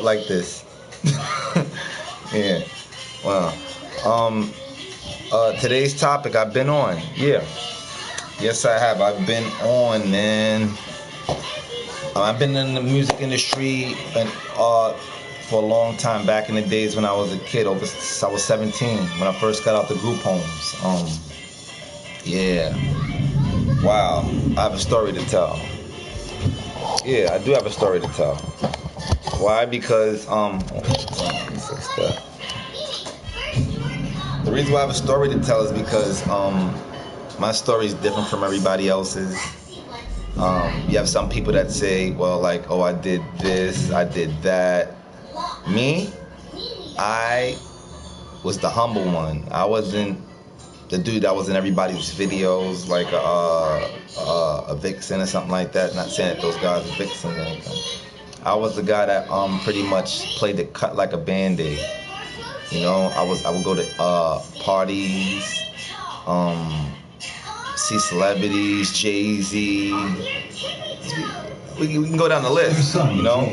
up like this. Yeah. Wow. Today's topic I've been on. Yeah. Yes, I have. I've been on, man. I've been in the music industry and for a long time. Back in the days when I was a kid, I was 17 when I first got out the group homes. Yeah. Wow. I have a story to tell. Yeah, I do have a story to tell. Why? Because the reason why I have a story to tell is because my story is different from everybody else's. You have some people that say, well, like, oh, I did this, I did that. Me, I was the humble one. I wasn't the dude that was in everybody's videos, like a vixen or something like that. Not saying that those guys are vixens or anything. I was the guy that pretty much played the cut like a band-aid. You know, I would go to parties, see celebrities, Jay-Z. We can go down the list, you know.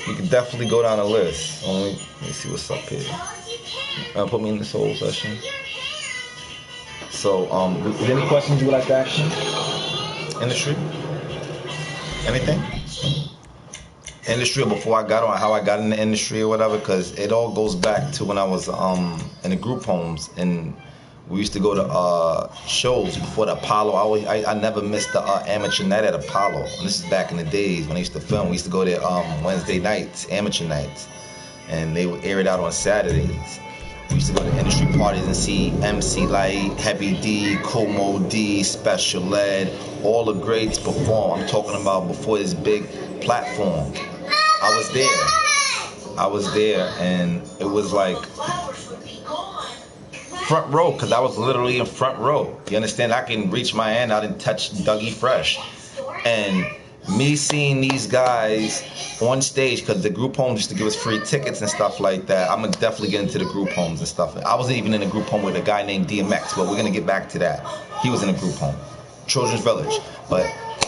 We can definitely go down the list. Let me see what's up here. Put me in this whole session. So, is there any questions you would like to ask me? Industry? Anything? Industry, or before I got on, how I got in the industry or whatever, because it all goes back to when I was in the group homes, and we used to go to shows before the Apollo. I never missed the amateur night at Apollo, and this is back in the days when I used to film. We used to go there Wednesday nights, amateur nights, and they would air it out on Saturdays. We used to go to industry parties and see MC Light, Heavy D, Como D, Special Ed, all the greats perform. I'm talking about before this big platform. I was there, and it was like front row, because I was literally in front row. You understand? I can reach my hand out and touch Dougie Fresh. And me seeing these guys on stage, because the group homes used to give us free tickets and stuff like that. I'm going to definitely get into the group homes and stuff. I wasn't even in a group home with a guy named DMX, but we're going to get back to that. He was in a group home, Children's Village. But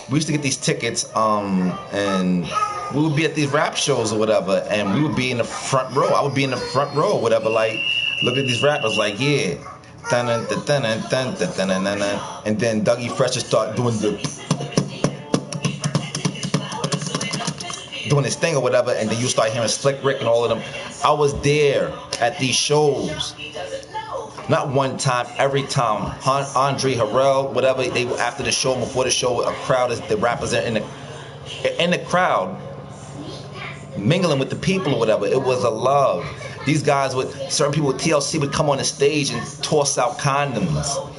we used to get these tickets, and we would be at these rap shows or whatever, and we would be in the front row. I would be in the front row or whatever, like, look at these rappers, like, yeah. And then Dougie Fresh would start doing his thing or whatever, and then you start hearing Slick Rick and all of them. I was there at these shows. Not one time, every time. Andre Harrell, whatever, they after the show, before the show, a crowd, the rappers are in the crowd, mingling with the people or whatever. It was a love. These guys certain people with TLC would come on the stage and toss out condoms.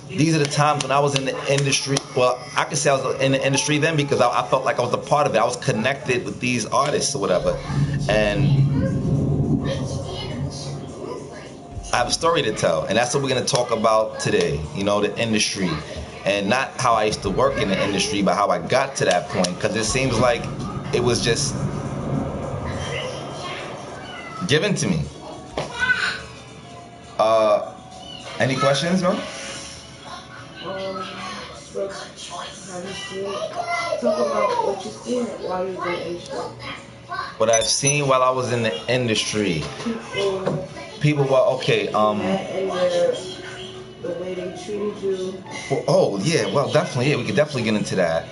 These are the times when I was in the industry. Well, I could say I was in the industry then because I felt like I was a part of it. I was connected with these artists or whatever. And I have a story to tell. And that's what we're going to talk about today. You know, the industry. And not how I used to work in the industry, but how I got to that point. Because it seems like it was just given to me. Any questions, man? Talk about what you seen while you were in the industry. What I've seen while I was in the industry. People were okay. And the way they treated you. Well, oh yeah, well definitely, yeah, we could definitely get into that.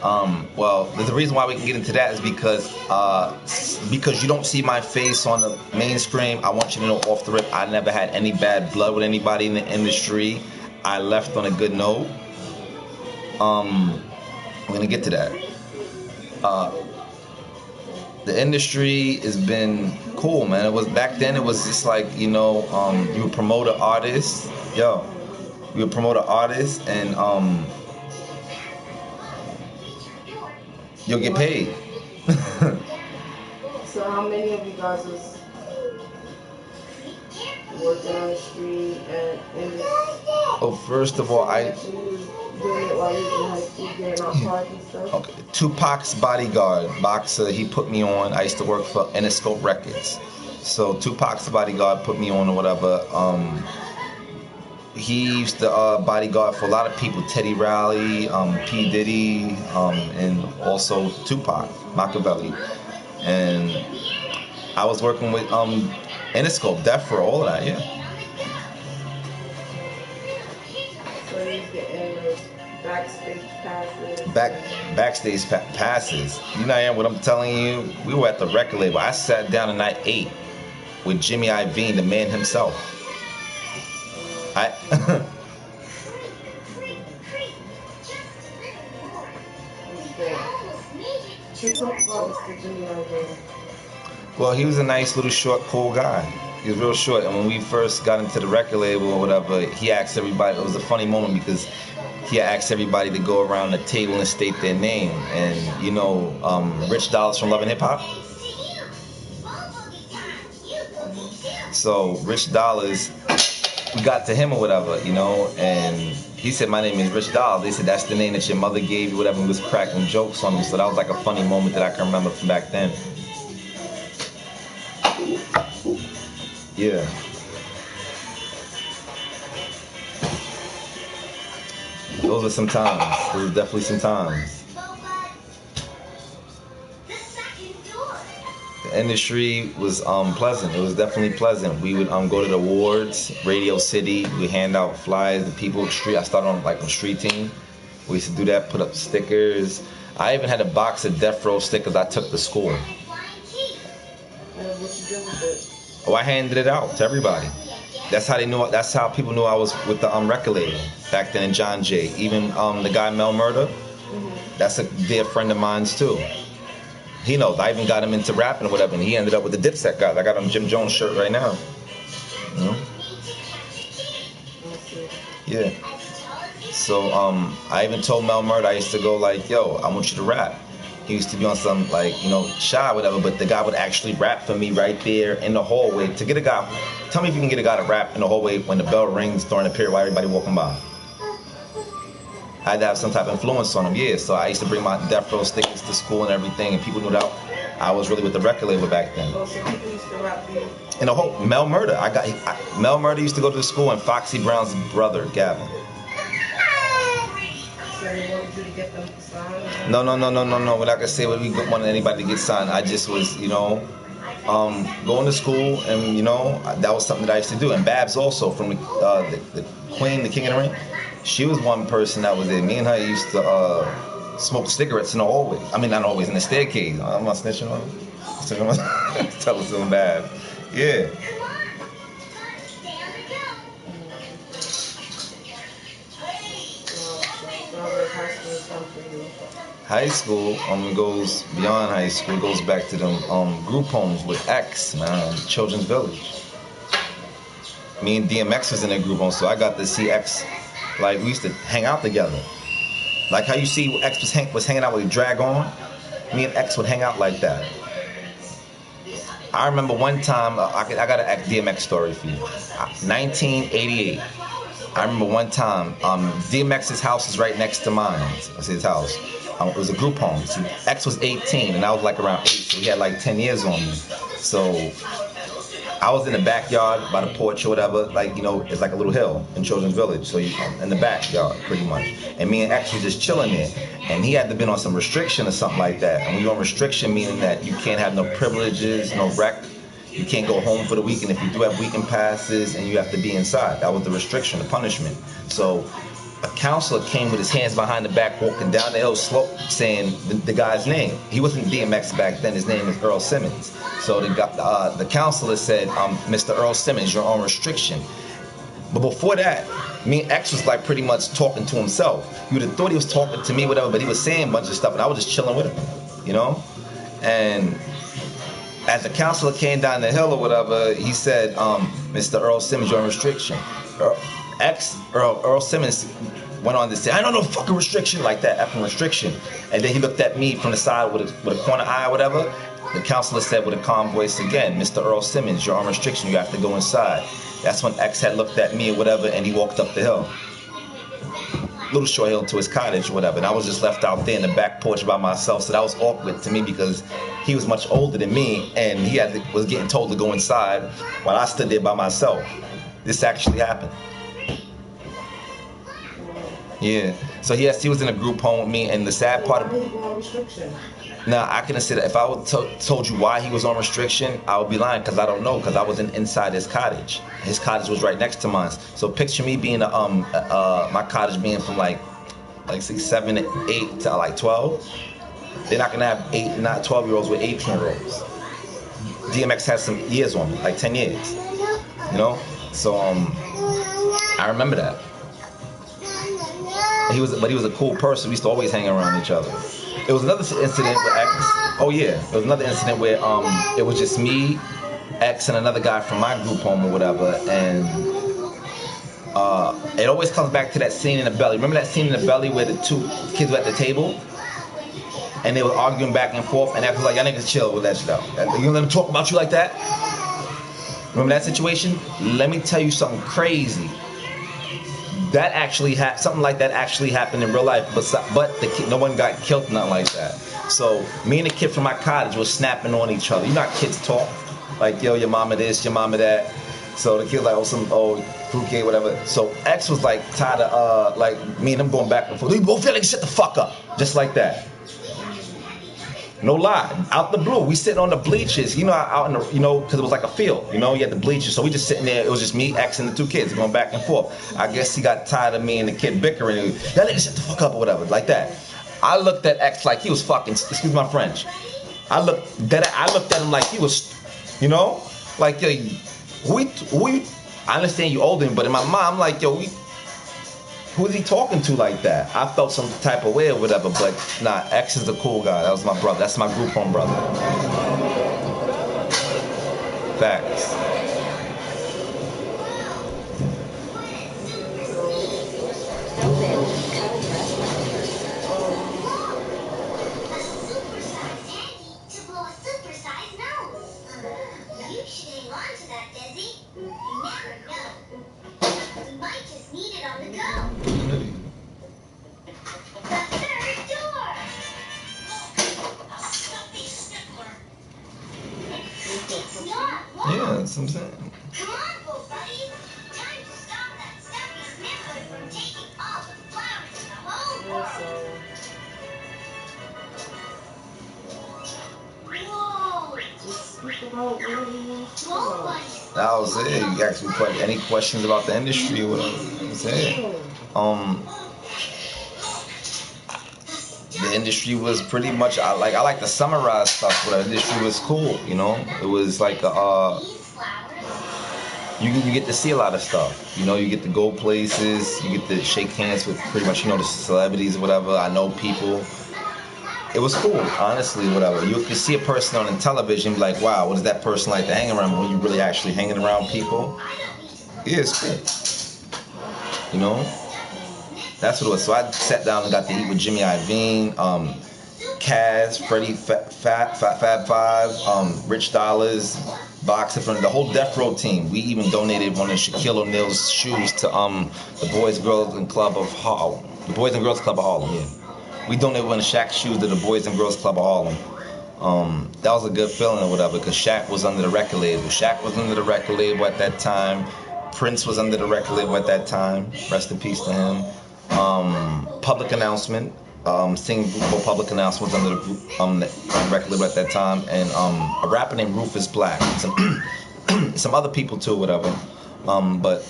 Well, the reason why we can get into that is because you don't see my face on the mainstream. I want you to know off the rip, I never had any bad blood with anybody in the industry. I left on a good note. I'm gonna get to that. The industry has been cool, man. It was back then. It was just like, you know, you would promote an artist, you would promote an artist, and you'll get paid. So how many of you guys was working on the street and in this? Oh, first of all, doing it while you was in high school, getting on parties and stuff? Okay, Tupac's bodyguard, boxer, he put me on. I used to work for Interscope Records. So Tupac's bodyguard put me on or whatever. He used to bodyguard for a lot of people, Teddy Riley, P. Diddy, and also Tupac, Machiavelli. And I was working with Interscope, Death Row, all of that, yeah. So you getting backstage passes. Backstage passes. You know what I'm telling you? We were at the record label. I sat down in night 8 with Jimmy Iovine, the man himself. Well, he was a nice little short, cool guy. He was real short, and when we first got into the record label or whatever, he asked everybody. It was a funny moment because he asked everybody to go around the table and state their name. And you know, Rich Dollars from Love and Hip Hop. So Rich Dollars, we got to him or whatever, you know, and he said, "My name is Rich Dollars." They said, "That's the name that your mother gave you," whatever. We was cracking jokes on him. So that was like a funny moment that I can remember from back then. Yeah. Those are some times. Those are definitely some times. The industry was pleasant. It was definitely pleasant. We would go to the awards, Radio City. We hand out flyers to people. Street. I started on a street team. We used to do that. Put up stickers. I even had a box of Death Row stickers I took to school. What you do with it? Oh, I handed it out to everybody. That's how they knew. That's how people knew I was with the record label back then in John Jay. Even the guy Mel Murder, that's a dear friend of mine's too. He knows. I even got him into rapping or whatever, and he ended up with the Dipset guys. I got him Jim Jones shirt right now. You know? Yeah. So I even told Mel Murder I used to go like, "Yo, I want you to rap." He used to be on some shy whatever, but the guy would actually rap for me right there in the hallway. To get a guy, tell me if you can get a guy to rap in the hallway when the bell rings during the period while everybody walking by. I had to have some type of influence on him, yeah. So I used to bring my Death Row stickers to school and everything, and people knew that I was really with the record label back then. Oh, so people used to rap for you? In the whole Mel Murder, Mel Murder used to go to the school, and Foxy Brown's brother Gavin. So they wanted you to get them to sign? No. We're not gonna say we wanted anybody to get signed. I just was, going to school, and that was something that I used to do. And Babs also from the Queen, the King of the Ring. She was one person that was there. Me and her used to smoke cigarettes in the hallway. I mean, not always in the staircase. I'm not snitching on her. Tell us something bad. Yeah. High school goes beyond high school. It goes back to them group homes with X, man, Children's Village. Me and DMX was in a group home, so I got to see X. Like, we used to hang out together. Like how you see X was hanging out with Drag On. Me and X would hang out like that. I remember one time, I got an DMX story for you. 1988. I remember one time, DMX's house is right next to mine. That's his house. It was a group home. So X was 18 and I was like around 8, so he had like 10 years on me. So I was in the backyard by the porch or whatever, it's like a little hill in Children's Village, so in the backyard pretty much. And me and X was just chilling there, and he had to been on some restriction or something like that. And when you're on restriction, meaning that you can't have no privileges, no rec, you can't go home for the weekend. If you do have weekend passes, and you have to be inside. That was the restriction, the punishment. So a counselor came with his hands behind the back, walking down the hill slope, saying the guy's name. He wasn't DMX back then. His name is Earl Simmons. So the counselor said, "Mr. Earl Simmons, you're on restriction." But before that, me and X was like pretty much talking to himself. You would have thought he was talking to me, whatever, but he was saying a bunch of stuff, and I was just chilling with him, And as the counselor came down the hill or whatever, he said, "Mr. Earl Simmons, you're on restriction." Earl Simmons went on to say, "I don't know fucking restriction," like that, effing restriction. And then he looked at me from the side with a corner eye or whatever. The counselor said with a calm voice again, "Mr. Earl Simmons, you're on restriction, you have to go inside." That's when X had looked at me or whatever, and he walked up the hill. Little short hill to his cottage or whatever. And I was just left out there in the back porch by myself. So that was awkward to me because he was much older than me, and he was getting told to go inside while I stood there by myself. This actually happened. Yeah. So yes, he was in a group home with me, and the sad part of restriction. Now, I can say that if I would told you why he was on restriction, I would be lying because I don't know, because I wasn't inside his cottage. His cottage was right next to mine. So picture me being my cottage being from like 6, 7, 8 to like 12. They're not gonna have 8, not 12-year-olds with 18-year-olds. DMX has some years on me, like 10 years. You know? So I remember that. He was a cool person. We used to always hang around each other. It was another incident with X. Oh yeah, it was another incident where it was just me, X, and another guy from my group home or whatever, and it always comes back to that scene in the belly. Remember that scene in the belly where the 2 kids were at the table? And they were arguing back and forth, and X was like, y'all niggas chill with that shit out. You gonna let them talk about you like that? Remember that situation? Let me tell you something crazy. That actually something like that actually happened in real life, but the kid, no one got killed, nothing like that. So me and the kid from my cottage was snapping on each other. You know how kids talk? Like, yo, your mama this, your mama that. So the kid's like, fruitcake, whatever. So X was like tired of like me and him going back and forth. We both feel like shut the fuck up. Just like that. No lie, out the blue, we sitting on the bleachers, out in the, because it was like a field, you had the bleachers, so we just sitting there. It was just me, X, and the 2 kids going back and forth. I guess he got tired of me and the kid bickering. That nigga shut the fuck up or whatever, like that. I looked at X like he was fucking. Excuse my French. I looked at him like he was, like yo, I understand you older, but in my mind, I'm like yo, who is he talking to like that? I felt some type of way or whatever, but nah, X is the cool guy. That was my brother. That's my group home brother. Facts. Yeah, that's what I'm saying. Come on, little buddy. Time to stop that stuffy sniffler from taking all the flowers in the whole world. Whoa! Just speak about whatever you want to know. That was it. You asked me any questions about the industry or whatever. That's it. The industry was pretty much. I like to summarize stuff, but the industry was cool. It was like you get to see a lot of stuff. You get to go places. You get to shake hands with pretty much the celebrities or whatever. I know people. It was cool, honestly, whatever. You could see a person on the television, be like, wow, what is that person like to hang around? But when you really actually hanging around people, yeah, it's cool. That's what it was. So I sat down and got to eat with Jimmy Iovine, Kaz, Freddie, Fab Five, Rich Dollars, Boxer, from the whole Death Row team. We even donated one of Shaquille O'Neal's shoes to the Boys and Club of Harlem. The Boys and Girls Club of Harlem, yeah. We donated one of Shaq's shoes to the Boys and Girls Club of Harlem. That was a good feeling or whatever, because Shaq was under the record label. Shaq was under the record label at that time. Prince was under the record label at that time. Rest in peace to him. Public Announcement, singing group called Public Announcement was under the group, record label at that time, and a rapper named Rufus Black, some other people too, whatever. But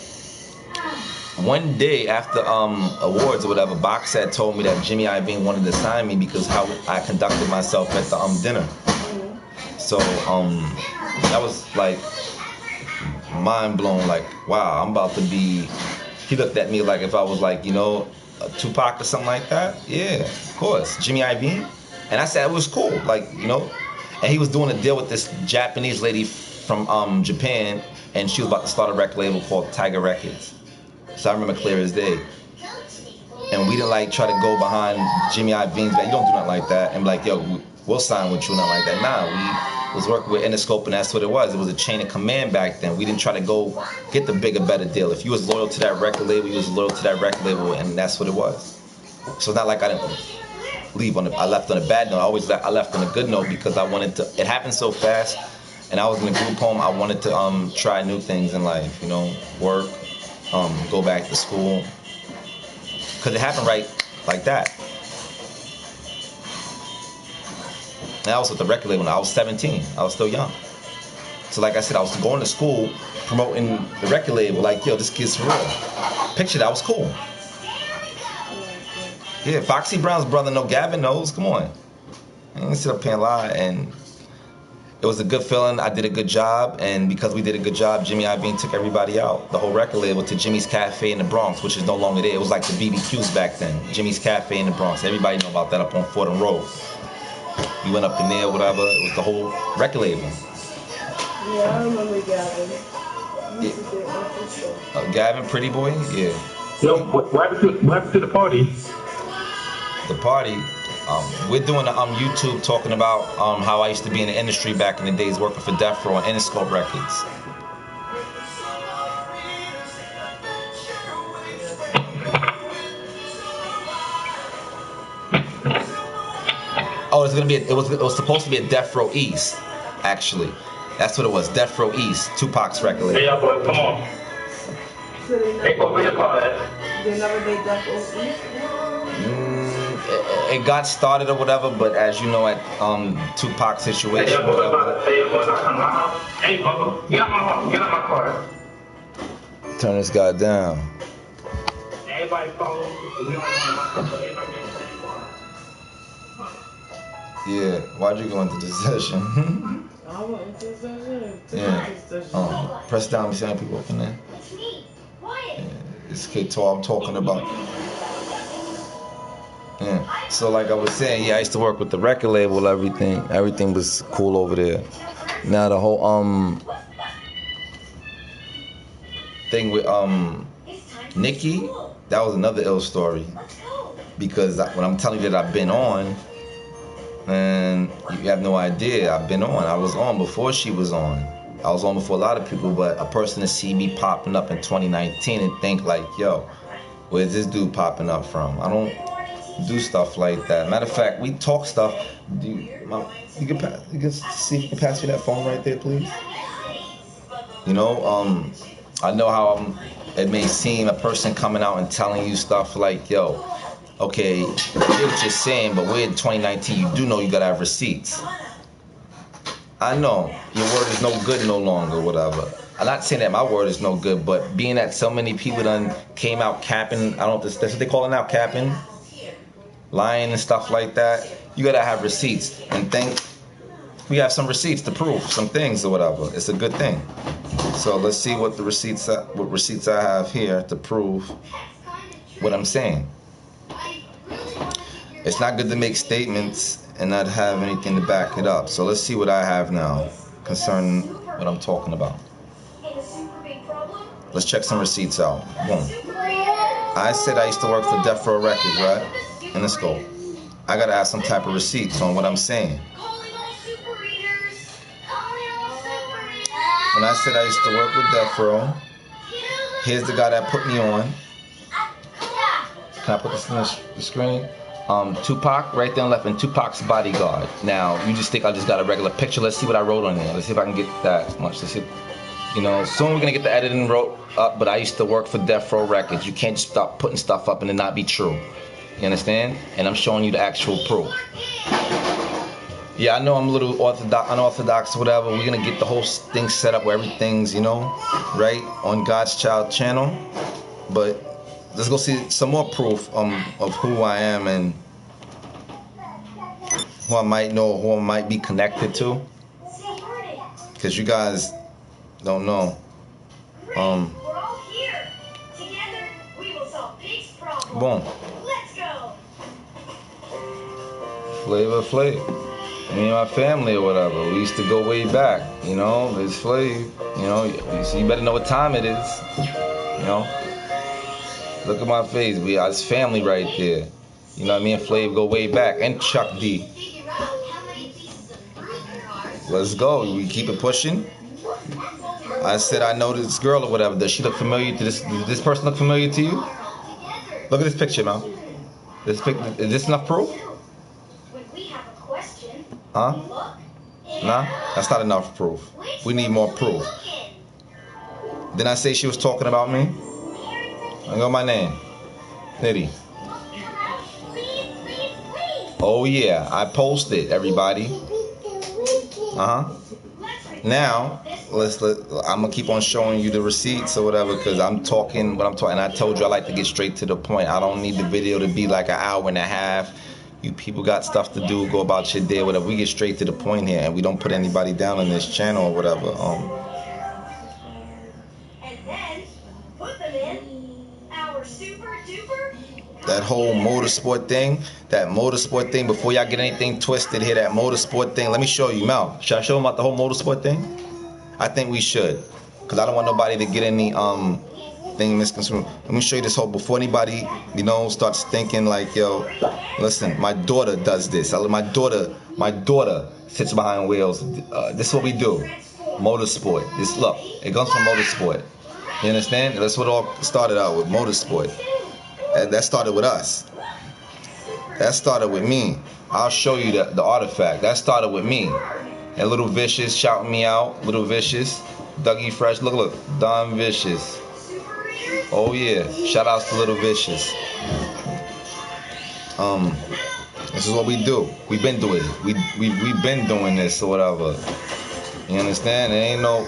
one day after awards or whatever, Box had told me that Jimmy Iovine wanted to sign me because how I conducted myself at the dinner. So that was like mind blown. Like, wow, I'm about to be. He looked at me like if I was like, a Tupac or something like that. Yeah, of course. Jimmy Iovine. And I said it was cool, like, And he was doing a deal with this Japanese lady from Japan, and she was about to start a record label called Tiger Records. So I remember clear as day. And we didn't try to go behind Jimmy Iovine's back. You don't do nothing like that. And be like, yo, we'll sign with you, nothing like that. Nah, we was working with Interscope, and that's what it was. It was a chain of command back then. We didn't try to go get the bigger, better deal. If you was loyal to that record label, you was loyal to that record label, and that's what it was. So it's not like I didn't leave I left on a bad note. I left on a good note because I wanted to. It happened so fast, and I was in a group home. I wanted to try new things in life. Work, go back to school, because it happened right like that. And I was with the record label when I was 17. I was still young. So like I said, I was going to school promoting the record label. Like, yo, this kid's for real. Picture that was cool. Yeah, Foxy Brown's brother, no, Gavin knows. Come on. I ain't sit up here and lie. And it was a good feeling. I did a good job. And because we did a good job, Jimmy Iovine took everybody out, the whole record label, to Jimmy's Cafe in the Bronx, which is no longer there. It was like the BBQs back then. Jimmy's Cafe in the Bronx. Everybody know about that up on Fordham Road. We went up in there, whatever. It was the whole record label. Yeah, I remember Gavin. Gavin, Pretty Boy? Yeah. Yo, what happened to the party? The party? We're doing a YouTube talking about how I used to be in the industry back in the days working for Death Row and Interscope Records. Oh, it was supposed to be a Death Row East, actually. That's what it was, Death Row East, Tupac's record label. Hey, y'all boys, come on. So Hey, where your car at? they never made Death Row East? It got started or whatever, but as you know, at Tupac's situation, Hey, Bubba, get out my car. Turn this guy down. Everybody follow. We don't want to. Yeah, why'd you go into this session? I went into the session. Yeah. Press down, we see how people up in there. Yeah, this kid I'm talking about. Yeah. So like I was saying, yeah, I used to work with the record label, everything was cool over there. Now the whole thing with Nikki, that was another ill story. Because when I'm telling you that I've been on, and you have no idea, I've been on. I was on before she was on. I was on before a lot of people, but a person to see me popping up in 2019 and think like, yo, where's this dude popping up from? I don't do stuff like that. Matter of fact, we talk stuff. You can see if you can pass me that phone right there, please. You know, I know how it may seem, a person coming out and telling you stuff like, yo, okay, I hear what you're saying, but we're in 2019. You do know you gotta have receipts. I know your word is no good no longer, whatever. I'm not saying that my word is no good, but being that so many people done came out capping, I don't know if that's what they call it now, capping, lying and stuff like that. You gotta have receipts, and think we have some receipts to prove some things or whatever. It's a good thing. So let's see what receipts I have here to prove what I'm saying. It's not good to make statements and not have anything to back it up. So let's see what I have now concerning what I'm talking about. Let's check some receipts out. Boom. I said I used to work for Death Row Records, right? In the scope. I gotta have some type of receipts on what I'm saying. When I said I used to work with Death Row, here's the guy that put me on. Can I put this in the screen? Tupac, right there on left, and Tupac's bodyguard. Now, you just think I just got a regular picture. Let's see what I wrote on there. Let's see if I can get that much. Let's see. You know, soon we're gonna get the editing wrote up, but I used to work for Death Row Records. You can't just stop putting stuff up and it not be true. You understand? And I'm showing you the actual proof. Yeah, I know I'm a little unorthodox or whatever. We're gonna get the whole thing set up where everything's, you know, right on God's Child channel. But let's go see some more proof of who I am and who I might know, who I might be connected to. Because you guys don't know. Boom. Flavor Flav. Me and my family or whatever. We used to go way back. You know, there's Flav. You know, so you better know what time it is. You know. Look at my face. It's family right there. You know what I mean? Flav go way back. And Chuck D. Let's go. We keep it pushing. I said I know this girl or whatever. Does she look familiar to this? Does this person look familiar to you? Look at this picture, man. Is this enough proof? Huh? Nah? That's not enough proof. We need more proof. Didn't I say she was talking about me? I got my name. Nitty. Oh yeah, I posted, everybody. Now, I'm gonna keep on showing you the receipts or whatever, because I'm talking what I'm talking. I told you I like to get straight to the point. I don't need the video to be like an hour and a half. You people got stuff to do. Go about your day, whatever. We get straight to the point here, and we don't put anybody down on this channel or whatever. That whole motorsport thing, before y'all get anything twisted here, that motorsport thing, let me show you. Mel, should I show them about the whole motorsport thing? I think we should, because I don't want nobody to get any thing misconstrued. Let me show you this whole, before anybody, starts thinking like, yo, listen, my daughter does this. My daughter sits behind wheels. This is what we do. Motorsport. Look, it comes from motorsport. You understand? That's what all started out with, motorsport. That started with us. That started with me. I'll show you the artifact. That started with me. And Little Vicious shouting me out. Little Vicious. Dougie Fresh. Look. Don Vicious. Oh yeah. Shout outs to Little Vicious. This is what we do. We've been doing it. We've been doing this or whatever. You understand? It ain't no...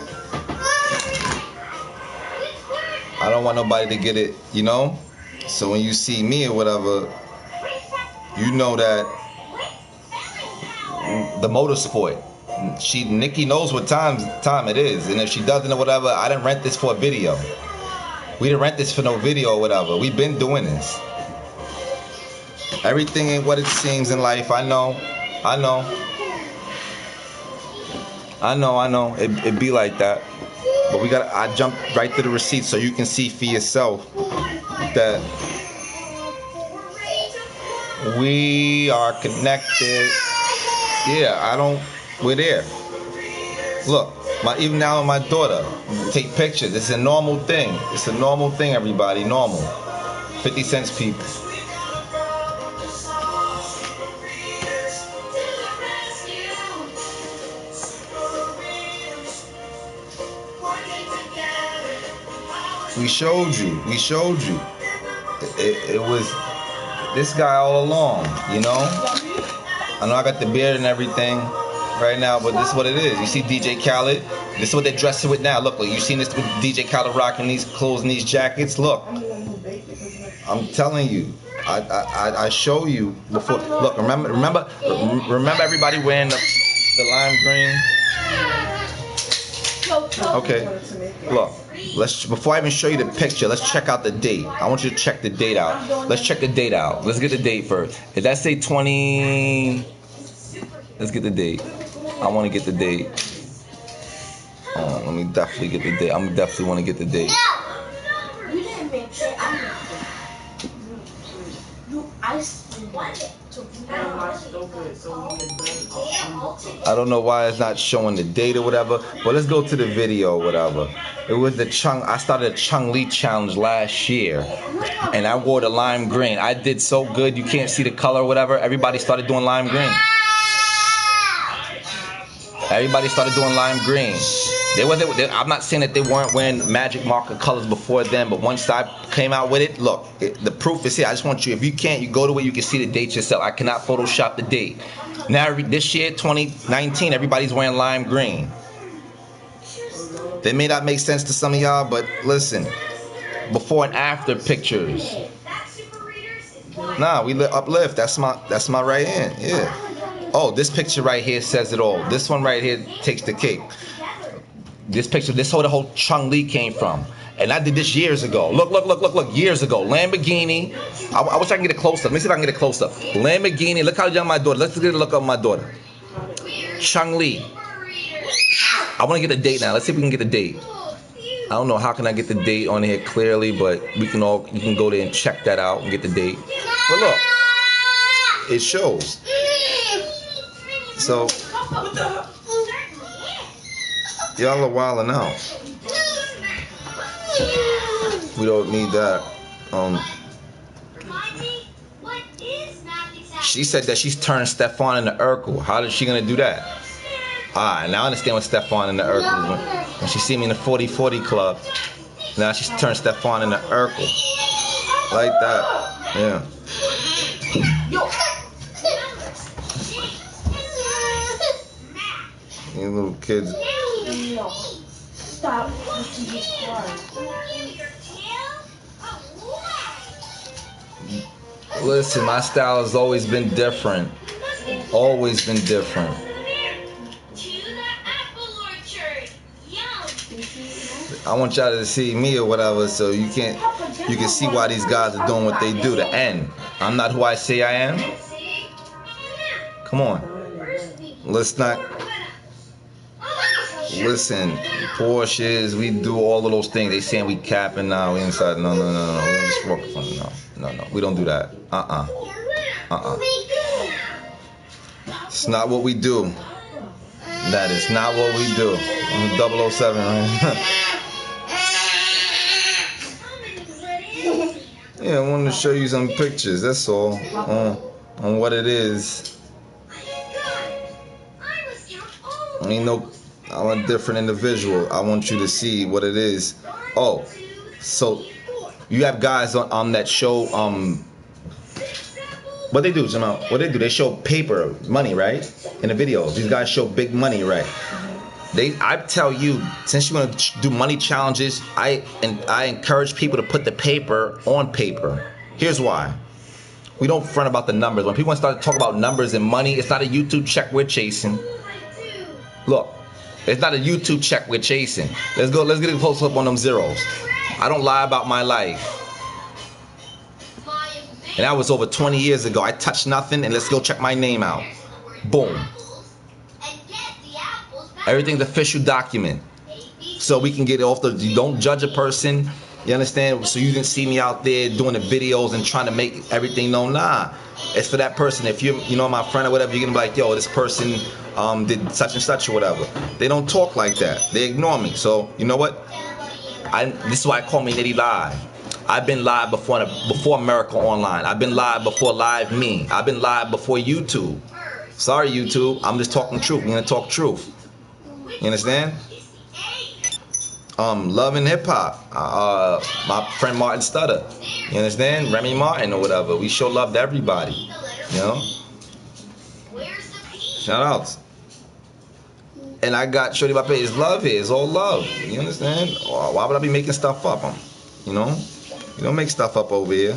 I don't want nobody to get it, So when you see me or whatever, you know that the motorsport. Nikki knows what time it is, and if she doesn't or whatever, I didn't rent this for a video. We didn't rent this for no video or whatever. We've been doing this. Everything ain't what it seems in life. I know. It be like that. But I jumped right to the receipt so you can see for yourself that we are connected. Yeah, we're there. Look, even now my daughter take pictures. It's a normal thing. It's a normal thing, everybody. Normal. 50 cents people. We showed you. It was this guy all along, I know I got the beard and everything right now, but this is what it is. You see DJ Khaled? This is what they're dressing with now. Look, you seen this with DJ Khaled rocking these clothes and these jackets? Look. I'm telling you. I show you before. Look, remember everybody wearing the lime green? Okay. Look. Before I even show you the picture, let's check out the date. I want you to check the date out. Let's check the date out. Let's get the date first. If that say 20, let's get the date. I want to get the date. Let me definitely get the date. I'm definitely want to get the date. I don't know why it's not showing the date or whatever, but let's go to the video or whatever. It was I started a Chung Lee challenge last year, and I wore the lime green. I did so good, you can't see the color or whatever. Everybody started doing lime green. I'm not saying that they weren't wearing magic marker colors before then, but once I came out with it, look, the proof is here. I just want you, if you can't, you go to where you can see the date yourself. I cannot Photoshop the date. Now, this year, 2019, everybody's wearing lime green. They may not make sense to some of y'all, but listen, before and after pictures. Nah, we uplift. That's my right hand. Yeah. Oh, this picture right here says it all. This one right here takes the cake. This picture, this whole the whole Chung Lee came from. And I did this years ago. Look, years ago. Lamborghini. I wish I can get a close up. Let me see if I can get a close up. Lamborghini. Look how young my daughter. Let's get a look up my daughter. Chung Lee. I want to get the date now. Let's see if we can get the date. I don't know how can I get the date on here clearly, but you can go there and check that out and get the date. But look, it shows. So y'all are wilding out. We don't need that. She said that she's turning Stefan into Urkel. How is she gonna do that? Now I understand what Stefan and the Urkel is. When she see me in the 40-40 club, now she's turned Stefan into Urkel. Like that. Yeah. You little kids. No. Stop pushing his car. Listen, my style has always been different. Always been different. I want y'all to see me or whatever, so you can see why these guys are doing what they do. The end. I'm not who I say I am. Come on. Let's not. Listen, Porsches, we do all of those things. They saying we capping now, we inside. No. We don't just rock from no. We don't do that. It's not what we do. That is not what we do. I'm 007, right? Yeah, I wanted to show you some pictures. That's all on what it is. I'm a different individual. I want you to see what it is. Oh, so you have guys on that show. What they do, Jamal? What they do? They show paper money, right? In the videos, these guys show big money, right? I tell you, since you're gonna do money challenges, I encourage people to put the paper on paper. Here's why. We don't front about the numbers. When people start to talk about numbers and money, it's not a YouTube check we're chasing. Look, it's not a YouTube check we're chasing. Let's get a close up on them zeros. I don't lie about my life. And that was over 20 years ago. I touched nothing, and let's go check my name out. Boom. Everything's official document. So we can get it off you don't judge a person. You understand? So you didn't see me out there doing the videos and trying to make everything known. Nah. It's for that person. If you know my friend or whatever, you're gonna be like, yo, this person did such and such or whatever. They don't talk like that. They ignore me. So you know what? This is why I call me Nitty Live. I've been live before America Online. I've been live before Live Me. I've been live before YouTube. Sorry, YouTube. I'm just talking truth. We're gonna talk truth. You understand? Love and hip hop. My friend Martin Stutter. You understand? Remy Martin or whatever. We show love to everybody. You know? Shout outs. And I got Shorty Bape. It's love here. It's all love. You understand? Why would I be making stuff up? You know? You don't make stuff up over here.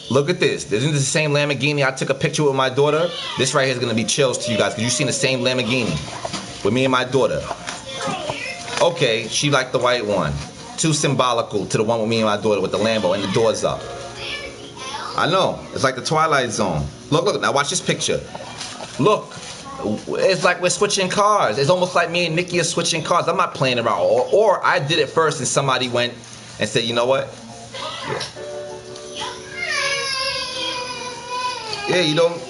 Look at this. Isn't this the same Lamborghini I took a picture with my daughter? This right here is going to be chills to you guys because you've seen the same Lamborghini with me and my daughter. Okay, she liked the white one. Too symbolical to the one with me and my daughter with the Lambo and the doors up. I know. It's like the Twilight Zone. Look. Now watch this picture. Look. It's like we're switching cars. It's almost like me and Nikki are switching cars. I'm not playing around. Or I did it first and somebody went and said, you know what? Yeah, you don't.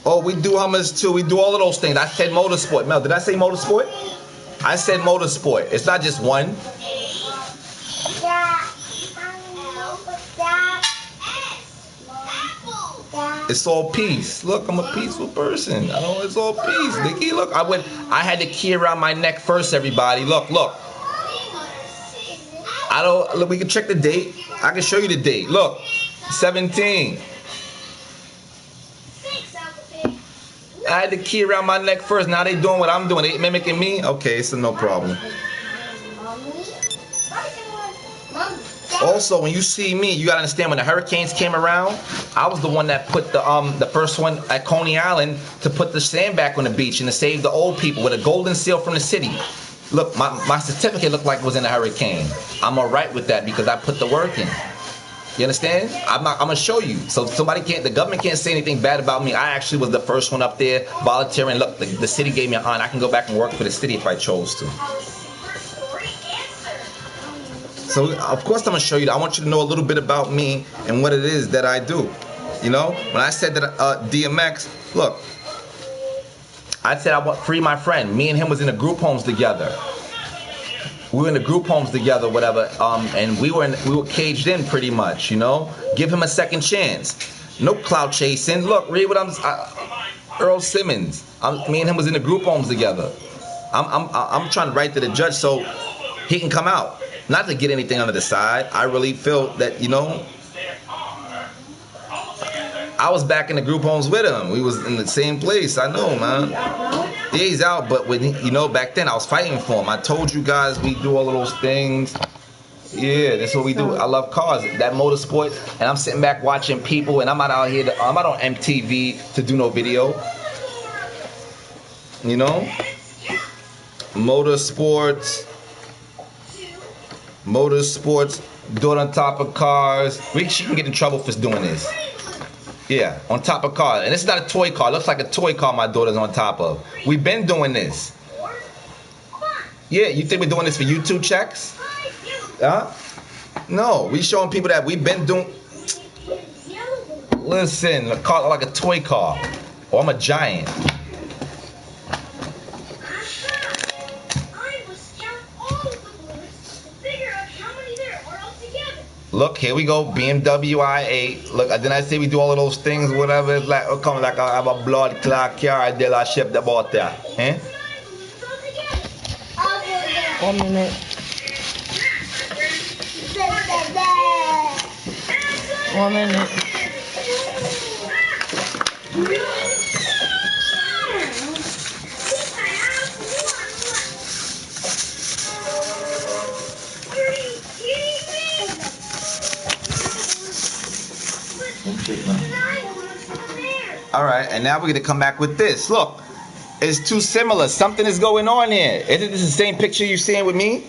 Oh, we do Hummers too. We do all of those things. I said motorsport. Mel, did I say motorsport? I said motorsport. It's not just one. It's all peace. Look, I'm a peaceful person. It's all peace. Nikki, look, I had the key around my neck first, everybody. Look. Look, we can check the date. I can show you the date. Look, 17. I had the key around my neck first. Now they doing what I'm doing. They mimicking me? Okay, so no problem. Also, when you see me, you gotta understand when the hurricanes came around, I was the one that put the first one at Coney Island to put the sand back on the beach and to save the old people with a golden seal from the city. Look, my certificate looked like it was in a hurricane. I'm alright with that because I put the work in. You understand? I'm gonna show you. So the government can't say anything bad about me. I actually was the first one up there volunteering. Look, the city gave me an honor. I can go back and work for the city if I chose to. So, of course, I'm going to show you. I want you to know a little bit about me and what it is that I do. You know, when I said that DMX, look, I said I want free my friend. Me and him was in a group homes together. We were in the group homes together, whatever, and we were caged in pretty much, you know. Give him a second chance. No clout chasing. Look, read what Earl Simmons. Me and him was in the group homes together. I'm trying to write to the judge so he can come out. Not to get anything under the side. I really feel that, you know, I was back in the group homes with him. We was in the same place. I know, man. Yeah, he's out, but when back then I was fighting for him. I told you guys we do all of those things. Yeah, that's what we do. I love cars, that motorsport, and I'm sitting back watching people, and I'm not out here. I'm not on MTV to do no video. You know, motorsports, do it on top of cars. She can get in trouble for doing this. Yeah, on top of cars, and this is not a toy car. It looks like a toy car my daughter's on top of. We've been doing this. Yeah, you think we're doing this for YouTube checks? Huh? No, we showing people that we've been doing. Listen, a car like a toy car. Or I'm a giant. Look, here we go, BMW i8. Look, didn't I say we do all of those things, whatever? It's like, come like I have a blood clot car de la ship about that. Eh? 1 minute. 1 minute. All right, and now we're gonna come back with this. Look, it's too similar. Something is going on here. Isn't this the same picture you're seeing with me?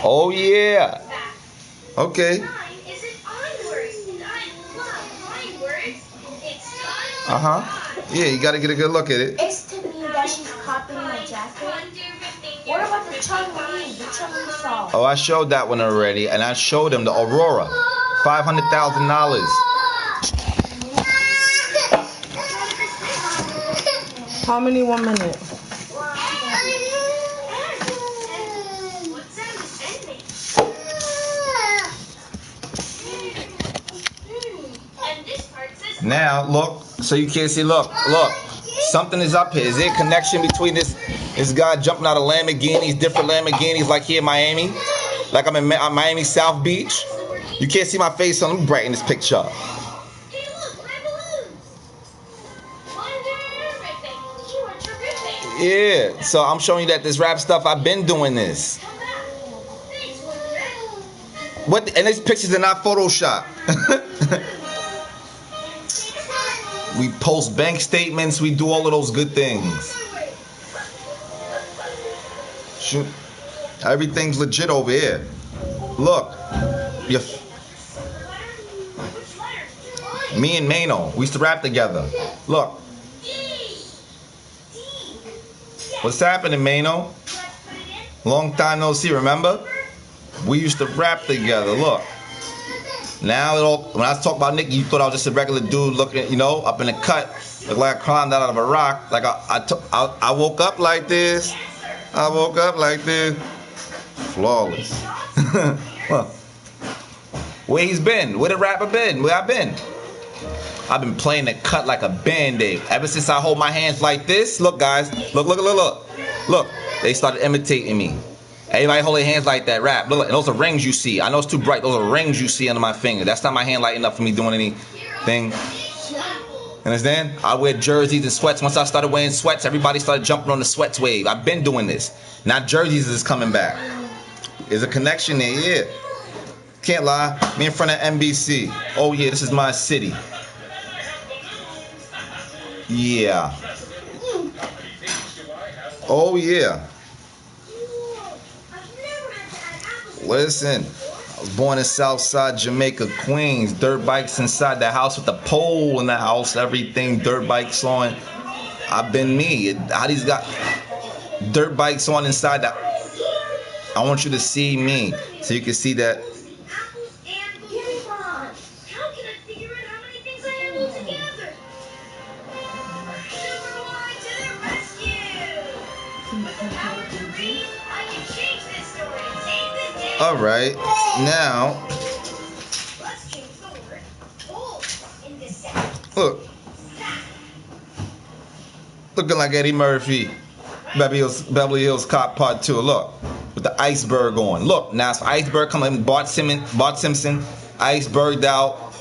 Oh yeah. Okay. Yeah, you gotta get a good look at it. It's to me that she's copying my jacket. What about the Chun-Li? The Chun-Li song? Oh, I showed that one already, and I showed him the Aurora, $500,000. How many 1 minute? Now look, so you can't see. Look, something is up here. Is there a connection between this guy jumping out of Lamborghinis, different Lamborghinis, like here in Miami, like I'm in Miami South Beach? You can't see my face, so let me brighten this picture up. Yeah, so I'm showing you that this rap stuff, I've been doing this. What? And these pictures are not Photoshop. We post bank statements. We do all of those good things. Shoot, everything's legit over here. Look, me and Mano, we used to rap together. Look. What's happening, Mano? Long time no see, remember? We used to rap together, look. Now, when I talk about Nicky, you thought I was just a regular dude looking, up in the cut. Look like I climbed out of a rock. Like I woke up like this. I woke up like this. Flawless. Well, where he's been? Where the rapper been? Where I been? I've been playing the cut like a Band-Aid. Ever since I hold my hands like this. Look, guys. Look. Look. They started imitating me. Everybody hold their hands like that, rap. Look, and those are rings you see. I know it's too bright. Those are rings you see under my finger. That's not my hand lighting up for me doing anything. Understand? I wear jerseys and sweats. Once I started wearing sweats, everybody started jumping on the sweats wave. I've been doing this. Now jerseys is coming back. There's a connection there, yeah. Can't lie. Me in front of NBC. Oh yeah, this is my city. Yeah. Oh yeah. Listen, I was born in Southside Jamaica, Queens. Dirt bikes inside the house with the pole in the house, everything. Dirt bikes on. I've been me. How these got dirt bikes on inside the. I want you to see me so you can see that. All right, now, look, looking like Eddie Murphy, Beverly Hills Cop Part 2. Look, with the iceberg on. Look, now it's iceberg coming. Bart Simpson, iceberged out.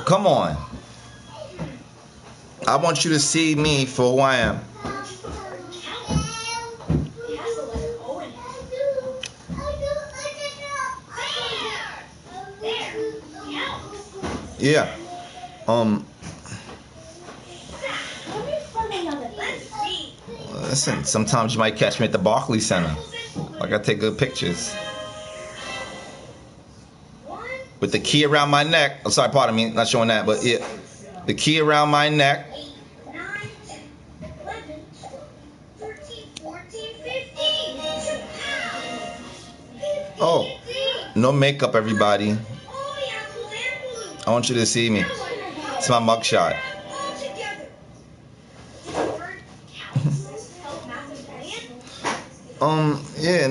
Come on. I want you to see me for who I am. Yeah. Listen, sometimes you might catch me at the Barclays Center. Like, I take good pictures. With the key around my neck. I'm sorry, pardon me, not showing that, but yeah. The key around my neck. Oh, no makeup, everybody. I want you to see me. It's my mugshot. Yeah,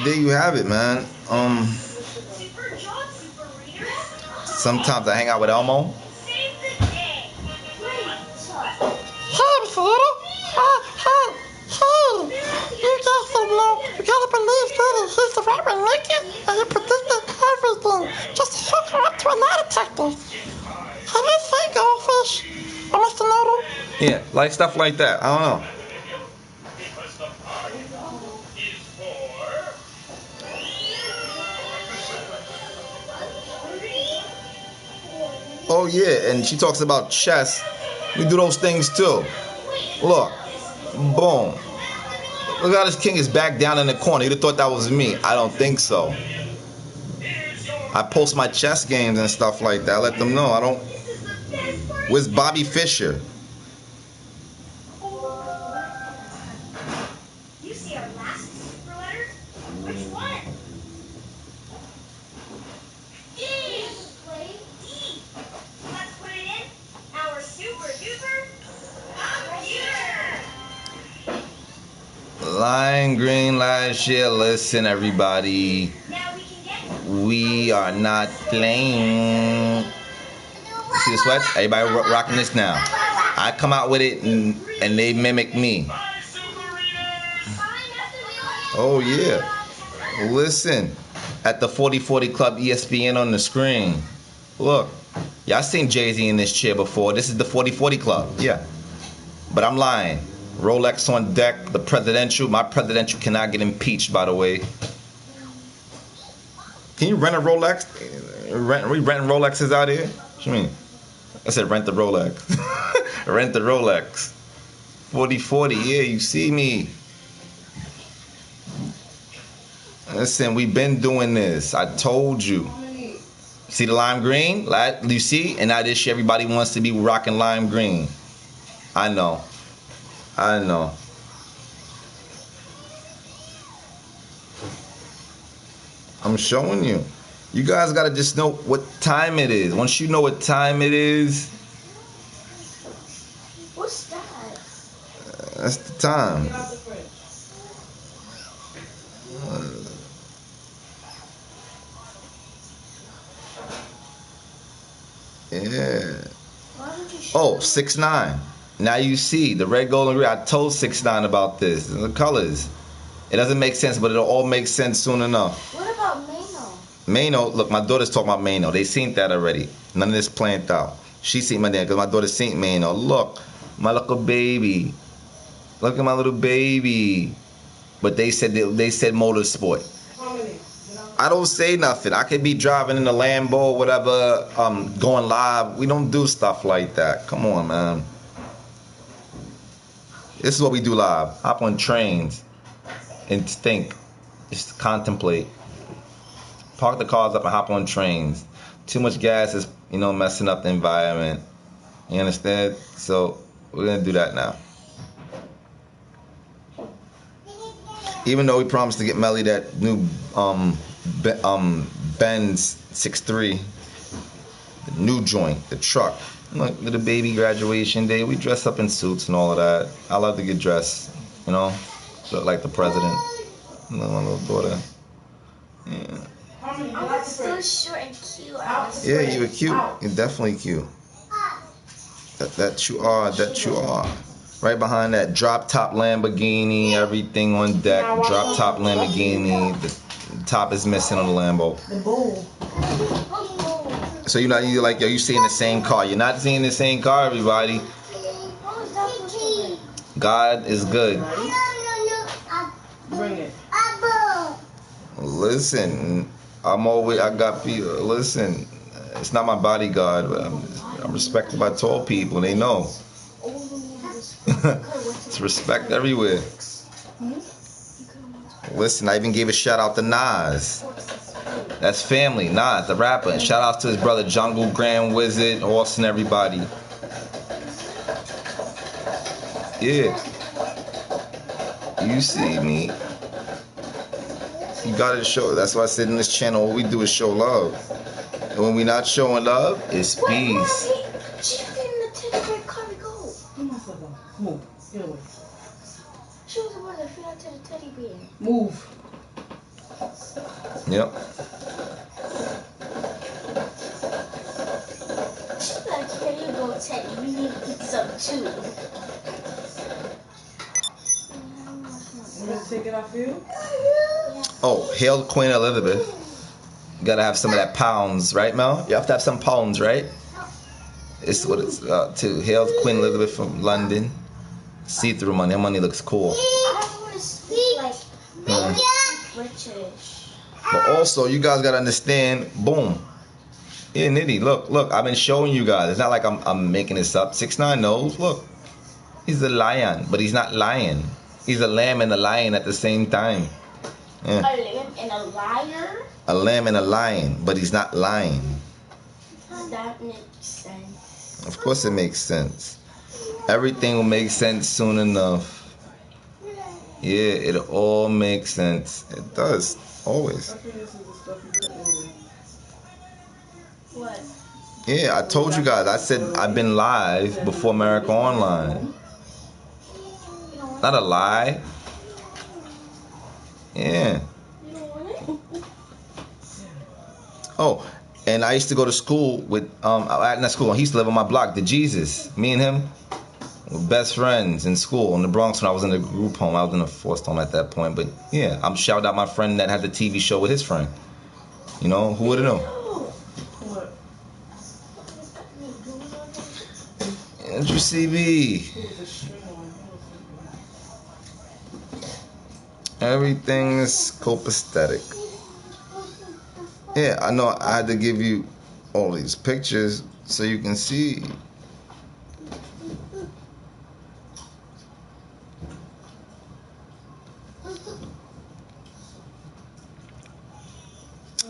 there you have it, man. Sometimes I hang out with Elmo. You guys don't know. You gotta believe that he's the Reverend Lincoln and he predicted everything. Just hook her up to a lie detector. How do you think, Goldfish? Or Mr. Noodle? Yeah, like stuff like that. I don't know. Oh yeah, and she talks about chess. We do those things too. Look, boom. Look how this king is back down in the corner. You'd have thought that was me. I don't think so. I post my chess games and stuff like that. I let them know. I don't. Where's Bobby Fischer? You see our last super letter? Which one? D. D. Let's put it in our super duper computer. Lime green last year. Listen, everybody. Now we can get. We are not playing. See the sweats? Everybody rocking this now. I come out with it and they mimic me. Oh yeah. Listen, at the 4040 Club ESPN on the screen. Look, y'all seen Jay-Z in this chair before. This is the 4040 Club. Yeah. But I'm lying. Rolex on deck. The presidential. My presidential cannot get impeached, by the way. Can you rent a Rolex? We renting Rolexes out here? What you mean? I said rent the Rolex. Rent the Rolex. 4040, yeah, you see me. Listen, we've been doing this. I told you. See the lime green? You see? And now this year everybody wants to be rocking lime green. I know. I know. I'm showing you. You guys gotta just know what time it is. Once you know what time it is, What's that? that's the time. Yeah. Oh, 6'9". Now you see the red, gold, and green. I told 6'9" about this. The colors. It doesn't make sense, but it'll all make sense soon enough. What about Mano? Mano, look, my daughter's talking about Mano. They seen that already. None of this planned out. She seen my dad because my daughter seen Mano. Look, my little baby. Look at my little baby. But they said motorsport. I don't say nothing. I could be driving in a Lambo or whatever, going live. We don't do stuff like that. Come on, man. This is what we do live. Hop on trains and think. Just contemplate. Park the cars up and hop on trains. Too much gas is, messing up the environment. You understand? So we're gonna do that now. Even though we promised to get Melly that new Benz 6'3", the new joint, the truck. Look, little baby graduation day. We dress up in suits and all of that. I love to get dressed, look like the president. My little daughter. Yeah. Oh, that's so short and cute. Yeah, you were cute. You're definitely cute. That you are. That you are. Right behind that drop top Lamborghini, everything on deck. Drop top Lamborghini. The top is missing on the Lambo. The bull. So you're not either like, yo, you seeing the same car. You're not seeing the same car, everybody. God is good. Bring it. Listen, I got people. Listen, it's not my bodyguard, but I'm respected by tall people. They know. It's respect everywhere. Listen, I even gave a shout out to Nas. That's family. Nas, the rapper. And shout out to his brother Jungle, Grand Wizard, Austin, everybody. Yeah. You see me. You gotta show. That's why I said in this channel, all we do is show love. And when we not showing love, it's peace. Move. Get away. She was the one that fell out to the teddy bear. Move. Yep. She's like, here you go, Teddy. You need to eat some too. You want to take it off you? Oh, hail Queen Elizabeth. You gotta have some of that pounds, right, Mel? You have to have some pounds, right? It's what it's to hail Queen Elizabeth from London. See-through money. That money looks cool. I want to speak like British. But also, you guys gotta understand. Boom. Yeah, Nitty. Look. I've been showing you guys. It's not like I'm making this up. 6ix9ine knows. Look, he's a lion, but he's not lying. He's a lamb and a lion at the same time. Yeah. A lamb and a liar? A lamb and a lion, but he's not lying. That makes sense. Of course it makes sense. Everything will make sense soon enough. Yeah, it all makes sense. It does. Always. I think this is the stuff you put in there. What? Yeah, I told you guys. I said I've been live before America Online. Not a lie. Yeah. You don't want it? Oh, and I used to go to school with not school. He used to live on my block. The Jesus, me and him, were best friends in school in the Bronx when I was in the group home. I was in a forced home at that point. But yeah, I'm shouting out my friend that had the TV show with his friend. You know, who would have known? What? Andrew CB. Everything is copacetic. Yeah, I know I had to give you all these pictures so you can see.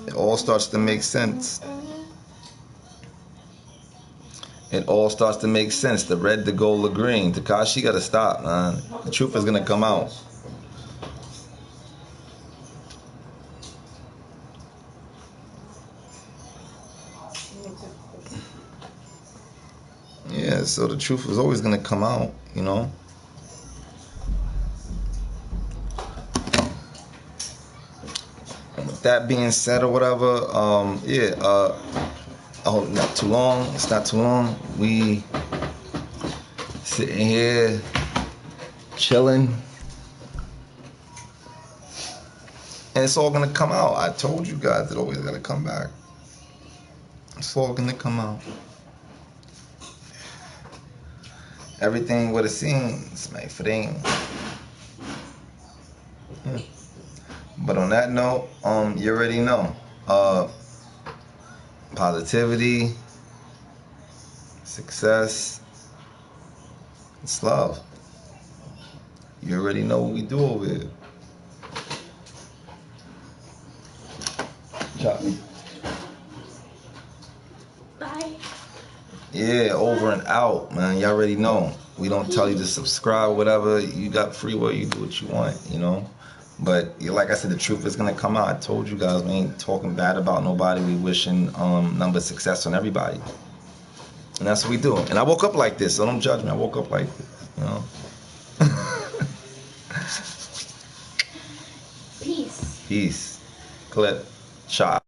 It all starts to make sense. It all starts to make sense. The red, the gold, the green. Takashi gotta stop, man. The truth is gonna come out. Yeah, so the truth is always gonna come out, you know. And with that being said or whatever, oh, not too long. It's not too long. We sitting here chilling, and it's all gonna come out. I told you guys it always gotta come back. It's all gonna come out. Everything what it seems, my friend. Yeah. But on that note, you already know. Positivity, success, it's love. You already know what we do over here. Choppy. Bye. Yeah, over and out, man. You already know. We don't tell you to subscribe, whatever. You got free will, you do what you want, you know. But like I said, the truth is gonna come out. I told you guys, we ain't talking bad about nobody. We wishing nothing but success on everybody. And that's what we do. And I woke up like this, so don't judge me. I woke up like this, you know. Peace. Peace. Clip. Shot.